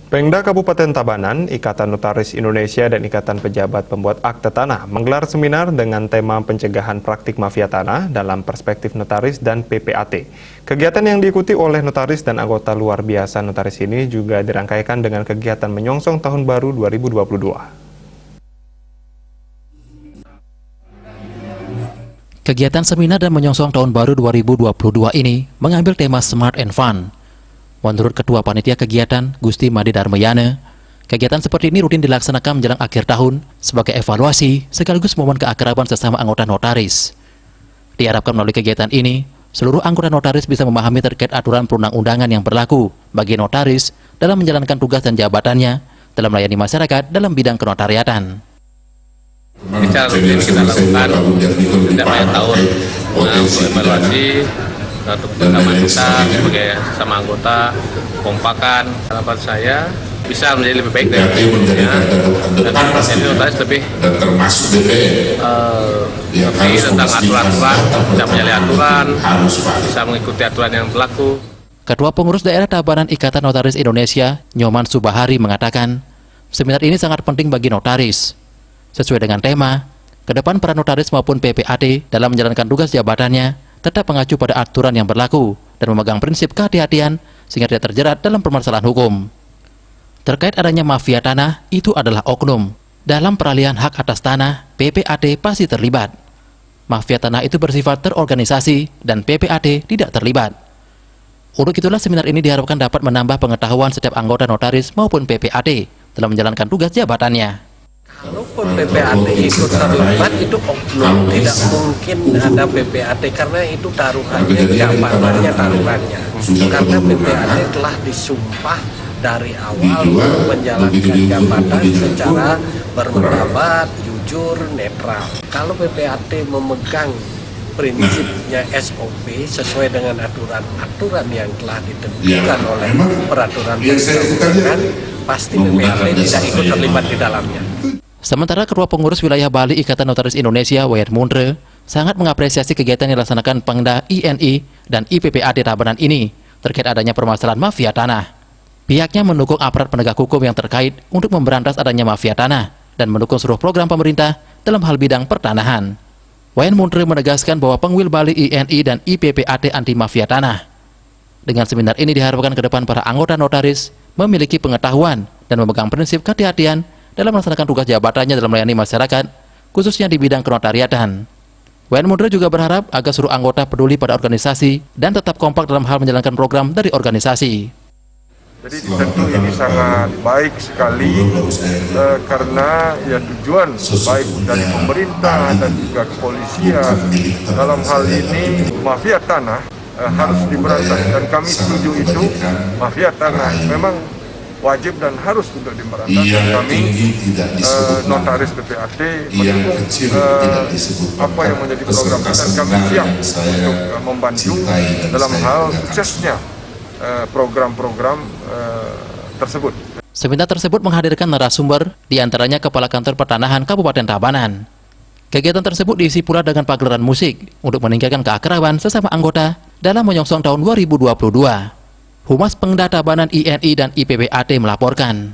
Pemda Kabupaten Tabanan, Ikatan Notaris Indonesia dan Ikatan Pejabat Pembuat Akte Tanah menggelar seminar dengan tema pencegahan praktik mafia tanah dalam perspektif notaris dan PPAT. Kegiatan yang diikuti oleh notaris dan anggota luar biasa notaris ini juga dirangkaikan dengan kegiatan menyongsong Tahun Baru 2022. Kegiatan seminar dan menyongsong Tahun Baru 2022 ini mengambil tema Smart and Fun. Menurut Ketua Panitia Kegiatan, Gusti Made Darmayana, kegiatan seperti ini rutin dilaksanakan menjelang akhir tahun sebagai evaluasi sekaligus momen keakraban sesama anggota notaris. Diharapkan melalui kegiatan ini, seluruh anggota notaris bisa memahami terkait aturan perundang-undangan yang berlaku bagi notaris dalam menjalankan tugas dan jabatannya dalam melayani masyarakat dalam bidang kenotariatan. Secara rutin kita lakukan setiap akhir tahun untuk evaluasi untuk bersama kita sebagai sama anggota, kompakan. Harapan saya bisa menjadi lebih baik dari sebelumnya dan jadi notaris lebih ngerti tentang aturan-aturan, bisa menyalahi aturan, bisa mengikuti aturan yang berlaku. Ketua Pengurus Daerah Tabanan Ikatan Notaris Indonesia, Nyoman Subahari mengatakan, seminar ini sangat penting bagi notaris. Sesuai dengan tema, ke depan para notaris maupun PPAT dalam menjalankan tugas jabatannya tetap mengacu pada aturan yang berlaku dan memegang prinsip kehati-hatian sehingga tidak terjerat dalam permasalahan hukum. Terkait adanya mafia tanah, itu adalah oknum. Dalam peralihan hak atas tanah, PPAT pasti terlibat. Mafia tanah itu bersifat terorganisasi dan PPAT tidak terlibat. Untuk itulah seminar ini diharapkan dapat menambah pengetahuan setiap anggota notaris maupun PPAT dalam menjalankan tugas jabatannya. Kalaupun PPAT ikut terlibat, itu oknum, tidak mungkin ada PPAT karena itu taruhannya, jabatannya taruhannya. Karena PPAT telah disumpah dari awal untuk menjalankan jabatan secara bermartabat, jujur, netral. Kalau PPAT memegang prinsipnya SOP sesuai dengan aturan-aturan yang telah ditentukan oleh peraturan perundang-undangan, pasti PPAT tidak ikut terlibat di dalamnya. Sementara Ketua Pengurus Wilayah Bali Ikatan Notaris Indonesia, Wayan Mundre, sangat mengapresiasi kegiatan yang dilaksanakan Pemda INI dan IPPAT Tabanan ini terkait adanya permasalahan mafia tanah. Pihaknya mendukung aparat penegak hukum yang terkait untuk memberantas adanya mafia tanah dan mendukung seluruh program pemerintah dalam hal bidang pertanahan. Wayan Mundre menegaskan bahwa Pengwil Bali INI dan IPPAT anti mafia tanah. Dengan seminar ini diharapkan ke depan para anggota notaris memiliki pengetahuan dan memegang prinsip kehati-hatian dalam melaksanakan tugas jabatannya dalam melayani masyarakat, khususnya di bidang kenotariatan. Wayan Mundre juga berharap agar seluruh anggota peduli pada organisasi dan tetap kompak dalam hal menjalankan program dari organisasi. Jadi tentu ini sangat baik sekali karena ya tujuan baik dari pemerintah dan juga kepolisian dalam hal ini mafia tanah harus diberantas, dan kami setuju itu. Mafia tanah memang wajib dan harus untuk diberantas. Kami notaris PPAT mendukung apa yang menjadi program dan kami siap untuk membantu dalam hal suksesnya program-program tersebut. Seminar tersebut menghadirkan narasumber, diantaranya Kepala Kantor Pertanahan Kabupaten Tabanan. Kegiatan tersebut diisi pula dengan pagelaran musik untuk meningkatkan keakraban sesama anggota dalam menyongsong tahun 2022. Humas Pemda Tabanan INI dan IPPAT melaporkan.